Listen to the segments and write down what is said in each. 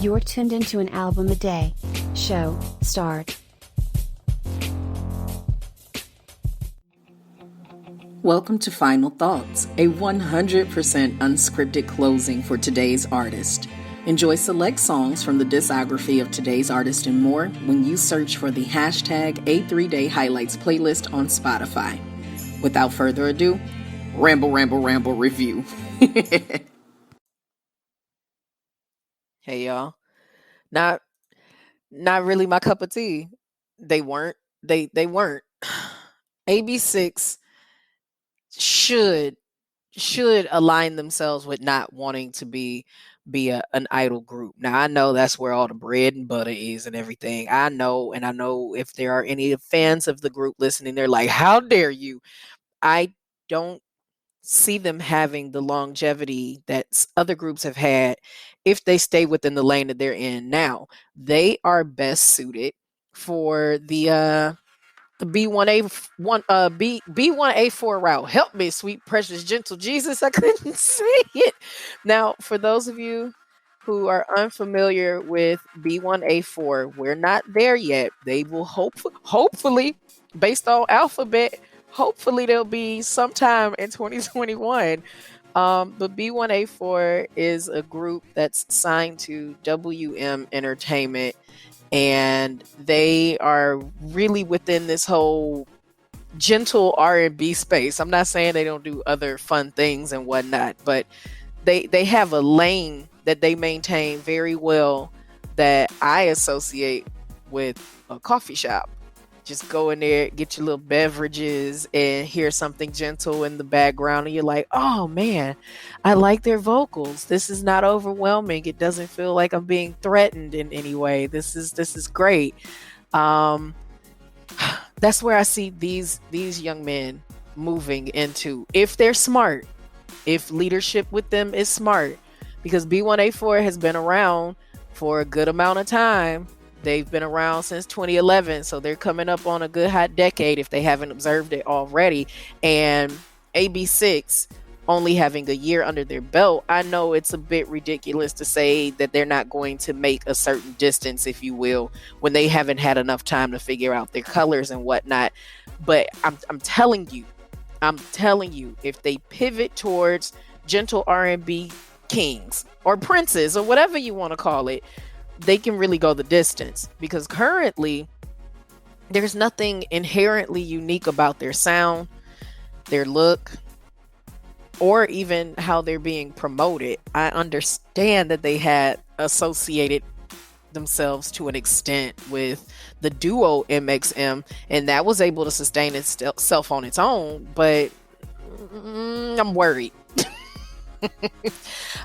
You're tuned into an album a day. Show, start. Welcome to Final Thoughts, a 100% unscripted closing for today's artist. Enjoy select songs from the discography of today's artist and more when you search for the hashtag A3Day Highlights playlist on Spotify. Without further ado, Ramble, Ramble, Ramble review. Hey y'all. Not really my cup of tea. They weren't. They weren't. AB6 should align themselves with not wanting to be an idol group. Now I know that's where all the bread and butter is and everything. I know if there are any fans of the group listening, they're like, how dare you? I don't see them having the longevity that other groups have had if they stay within the lane that they're in now. They are best suited for the B1A4 route. Help me, sweet, precious, gentle Jesus. I couldn't say it. Now, for those of you who are unfamiliar with B1A4, we're not there yet. They will hopefully, based on alphabet, hopefully they'll be sometime in 2021. But B1A4 is a group that's signed to WM Entertainment, and they are really within this whole gentle R&B space. I'm not saying they don't do other fun things and whatnot, but they have a lane that they maintain very well that I associate with a coffee shop. Just go in there, get your little beverages, and hear something gentle in the background, and you're like, oh man, I like their vocals. This is not overwhelming. It doesn't feel like I'm being threatened in any way. This is great. That's where I see these young men moving into, if they're smart, if leadership with them is smart, because B1A4 has been around for a good amount of time. They've been around since 2011, so they're coming up on a good hot decade if they haven't observed it already. And AB6 only having a year under their belt, I know it's a bit ridiculous to say that they're not going to make a certain distance, if you will, when they haven't had enough time to figure out their colors and whatnot. But I'm telling you, if they pivot towards gentle R&B kings or princes or whatever you want to call it, they can really go the distance, because currently there's nothing inherently unique about their sound, their look, or even how they're being promoted. I understand that they had associated themselves to an extent with the duo MXM, and that was able to sustain itself on its own, but I'm worried.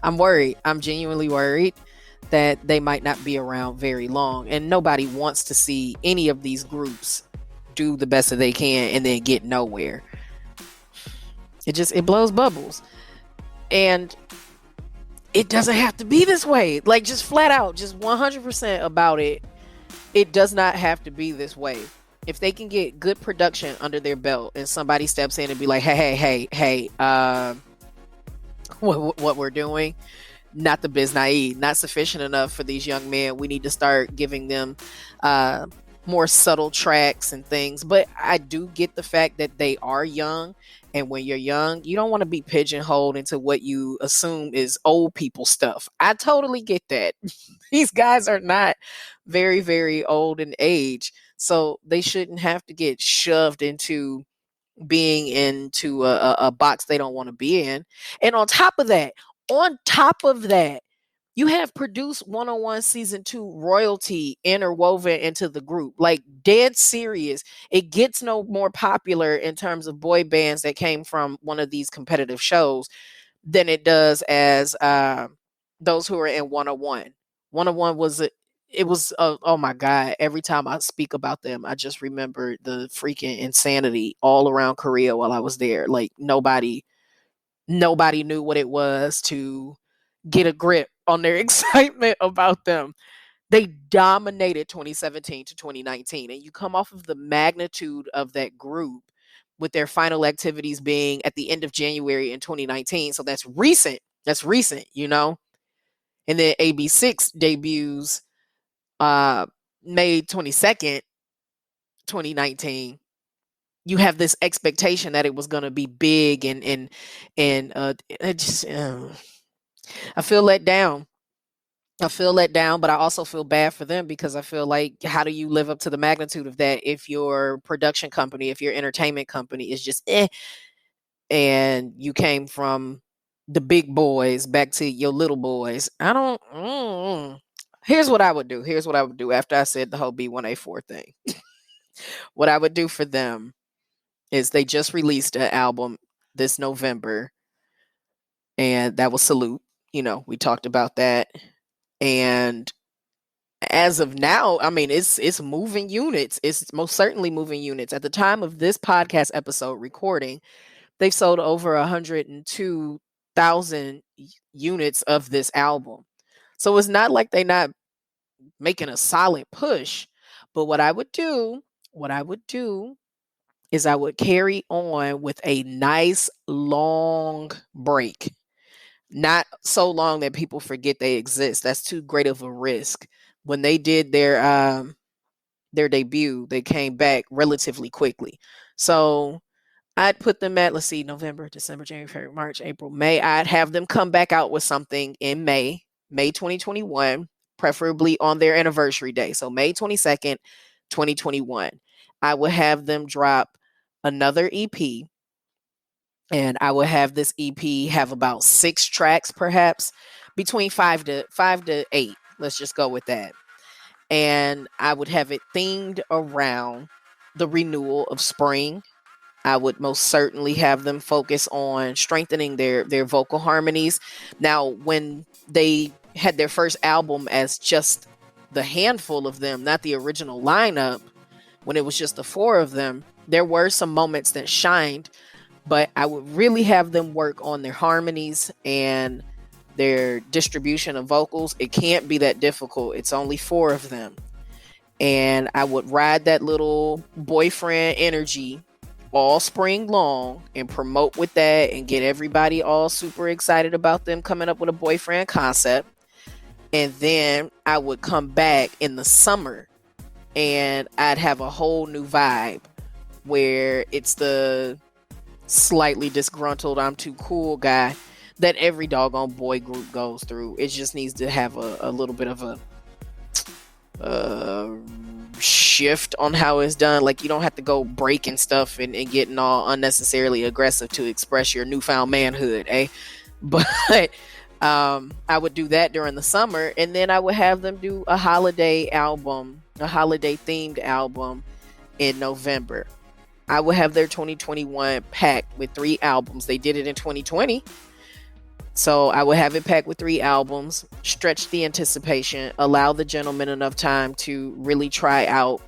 I'm genuinely worried that they might not be around very long, and nobody wants to see any of these groups do the best that they can and then get nowhere. It blows bubbles, and it doesn't have to be this way. Like, just flat out, just 100% about it. It does not have to be this way. If they can get good production under their belt and somebody steps in and be like, hey, what we're doing, not the biz naive, not sufficient enough for these young men. We need to start giving them more subtle tracks and things. But I do get the fact that they are young, and when you're young, you don't want to be pigeonholed into what you assume is old people stuff. I totally get that. These guys are not very, very old in age, so they shouldn't have to get shoved into being into a box they don't want to be in. And on top of that, you have produced 101 season 2 royalty interwoven into the group. Like, dead serious. It gets no more popular in terms of boy bands that came from one of these competitive shows than it does as those who are in 101. 101 was oh my God, every time I speak about them, I just remember the freaking insanity all around Korea while I was there. Like, nobody knew what it was to get a grip on their excitement about them. They dominated 2017 to 2019, and you come off of the magnitude of that group with their final activities being at the end of January in 2019. So that's recent, and then AB6 debuts May 22nd, 2019, you have this expectation that it was going to be big and it just I feel let down. But I also feel bad for them because I feel like, how do you live up to the magnitude of that if your production company, if your entertainment company is just and you came from the big boys back to your little boys? I don't. Here's what I would do. Here's what I would do after I said the whole B1A4 thing. What I would do for them is they just released an album this November, and that was Salute. We talked about that. And as of now, I mean, it's moving units. It's most certainly moving units. At the time of this podcast episode recording, they've sold over 102,000 units of this album. So it's not like they're not making a solid push. But what I would do is I would carry on with a nice long break. Not so long that people forget they exist. That's too great of a risk. When they did their debut, they came back relatively quickly. So I'd put them at, let's see, November, December, January, February, March, April, May. I'd have them come back out with something in May 2021, preferably on their anniversary day. So May 22nd, 2021. I would have them drop another EP, and I would have this EP have about 6 tracks, perhaps between 5 to 8. Let's just go with that. And I would have it themed around the renewal of spring. I would most certainly have them focus on strengthening their vocal harmonies. Now, when they had their first album as just the handful of them, not the original lineup, when it was just the 4 of them, there were some moments that shined, but I would really have them work on their harmonies and their distribution of vocals. It can't be that difficult. It's only 4 of them. And I would ride that little boyfriend energy all spring long and promote with that and get everybody all super excited about them coming up with a boyfriend concept. And then I would come back in the summer and I'd have a whole new vibe where it's the slightly disgruntled, I'm too cool guy that every doggone boy group goes through. It just needs to have a little bit of a shift on how it's done. Like, you don't have to go breaking stuff and getting all unnecessarily aggressive to express your newfound manhood, but I would do that during the summer, and then I would have them do a holiday themed album in November. I would have their 2021 packed with 3 albums. They did it in 2020. So I would have it packed with 3 albums, stretch the anticipation, allow the gentleman enough time to really try out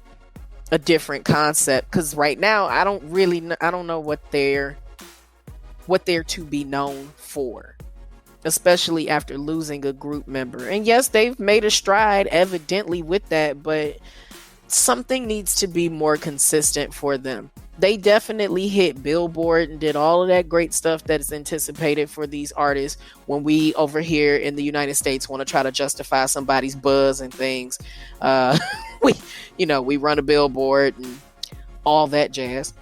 a different concept. Because right now, I don't know what they're to be known for, especially after losing a group member. And yes, they've made a stride evidently with that, but something needs to be more consistent for them. They definitely hit Billboard and did all of that great stuff that is anticipated for these artists when we over here in the United States want to try to justify somebody's buzz and things. We run a Billboard and all that jazz.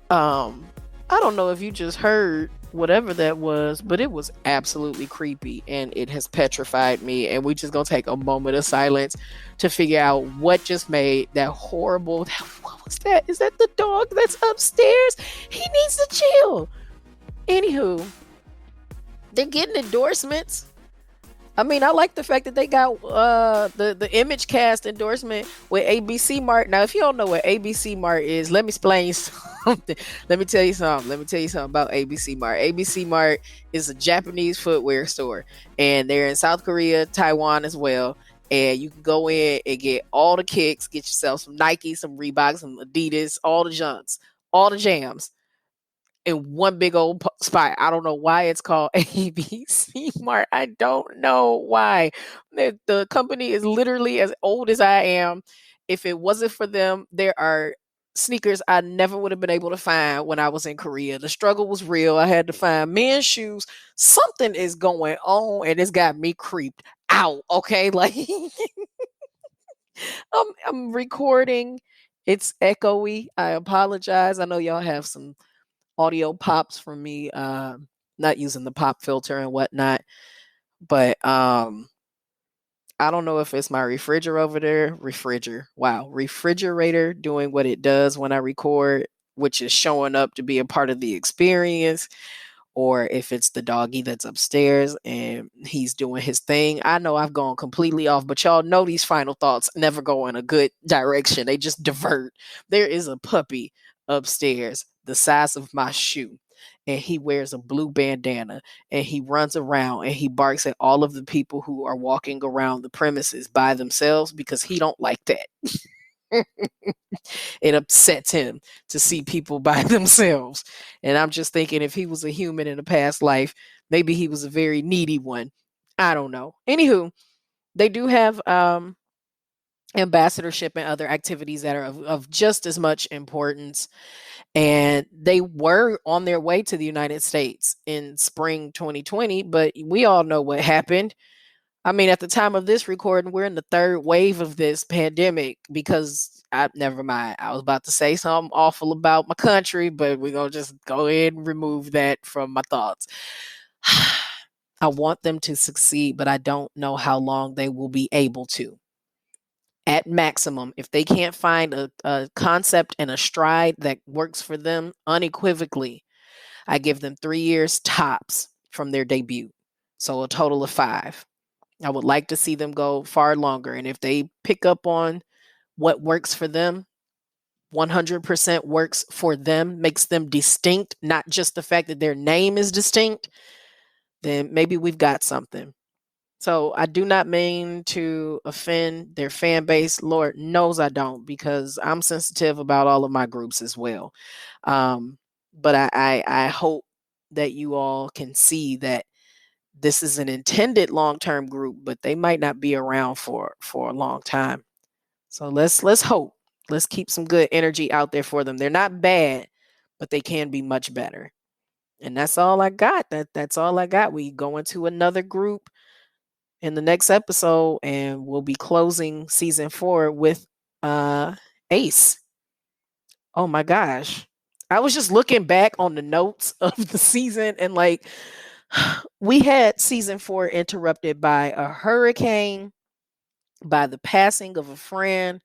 I don't know if you just heard whatever that was, but it was absolutely creepy and it has petrified me. And we just gonna take a moment of silence to figure out what just made that horrible. What was that? Is that the dog that's upstairs? He needs to chill. Anywho, they're getting endorsements. I mean, I like the fact that they got the Image Cast endorsement with ABC6IX. Now, if you don't know what ABC6IX is, let me explain something. Let me tell you something about ABC6IX. ABC6IX is a Japanese footwear store, and they're in South Korea, Taiwan as well. And you can go in and get all the kicks, get yourself some Nike, some Reebok, some Adidas, all the junks, all the jams in one big old spot. I don't know why it's called ABC6IX. I don't know why. The company is literally as old as I am. If it wasn't for them, there are sneakers I never would have been able to find when I was in Korea. The struggle was real. I had to find men's shoes. Something is going on, and it's got me creeped out. Okay, like I'm recording. It's echoey. I apologize. I know y'all have some audio pops from me not using the pop filter and whatnot, but I don't know if it's my refrigerator doing what it does when I record, which is showing up to be a part of the experience, or if it's the doggy that's upstairs and he's doing his thing. I know I've gone completely off, but y'all know these final thoughts never go in a good direction. They just divert. There is a puppy upstairs the size of my shoe, and he wears a blue bandana, and he runs around and he barks at all of the people who are walking around the premises by themselves because he don't like that. It upsets him to see people by themselves. And I'm just thinking, if he was a human in a past life, maybe he was a very needy one. I don't know. Anywho, they do have ambassadorship and other activities that are of just as much importance. And they were on their way to the United States in spring 2020, but we all know what happened. I mean, at the time of this recording, we're in the third wave of this pandemic because never mind. I was about to say something awful about my country, but we're going to just go ahead and remove that from my thoughts. I want them to succeed, but I don't know how long they will be able to. At maximum, if they can't find a concept and a stride that works for them unequivocally, I give them 3 years tops from their debut. So a total of 5. I would like to see them go far longer. And if they pick up on what works for them, 100% works for them, makes them distinct, not just the fact that their name is distinct, then maybe we've got something. So I do not mean to offend their fan base. Lord knows I don't, because I'm sensitive about all of my groups as well. But I hope that you all can see that this is an intended long-term group, but they might not be around for a long time. So let's hope. Let's keep some good energy out there for them. They're not bad, but they can be much better. And that's all I got. That's all I got. We go into another group in the next episode, and we'll be closing season 4 with Ace. Oh my gosh. I was just looking back on the notes of the season, and like, we had season 4 interrupted by a hurricane, by the passing of a friend,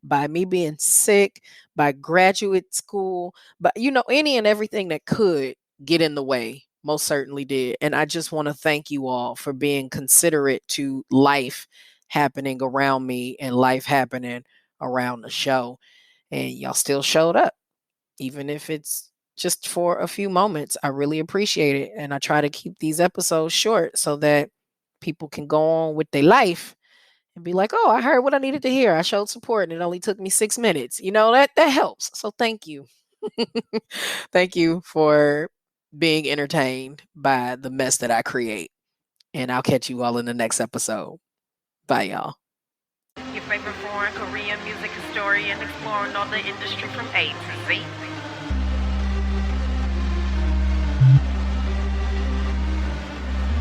by me being sick, by graduate school, but any and everything that could get in the way most certainly did. And I just want to thank you all for being considerate to life happening around me and life happening around the show. And y'all still showed up, even if it's just for a few moments. I really appreciate it. And I try to keep these episodes short so that people can go on with their life and be like, oh, I heard what I needed to hear. I showed support and it only took me 6 minutes. That helps. So thank you. Thank you for being entertained by the mess that I create. And I'll catch you all in the next episode. Bye, y'all. Your favorite foreign Korean music historian exploring all the industry from A to Z.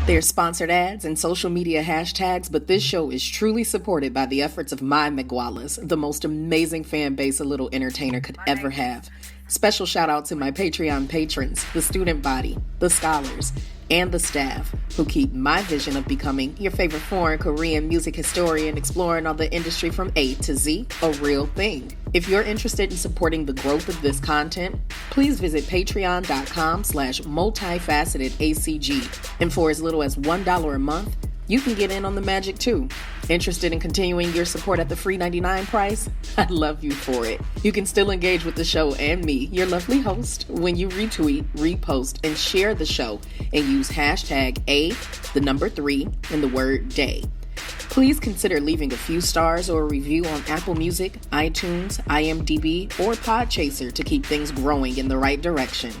There's sponsored ads and social media hashtags, but this show is truly supported by the efforts of my Migualas, the most amazing fan base a little entertainer could ever have. Special shout out to my Patreon patrons, the student body, the scholars, and the staff who keep my vision of becoming your favorite foreign Korean music historian exploring all the industry from A to Z a real thing. If you're interested in supporting the growth of this content, please visit patreon.com/multifacetedACG. And for as little as $1 a month, you can get in on the magic too. Interested in continuing your support at the free $99 price? I'd love you for it. You can still engage with the show and me, your lovely host, when you retweet, repost, and share the show and use hashtag A3 and the word day. Please consider leaving a few stars or a review on Apple Music, iTunes, IMDb, or Podchaser to keep things growing in the right direction.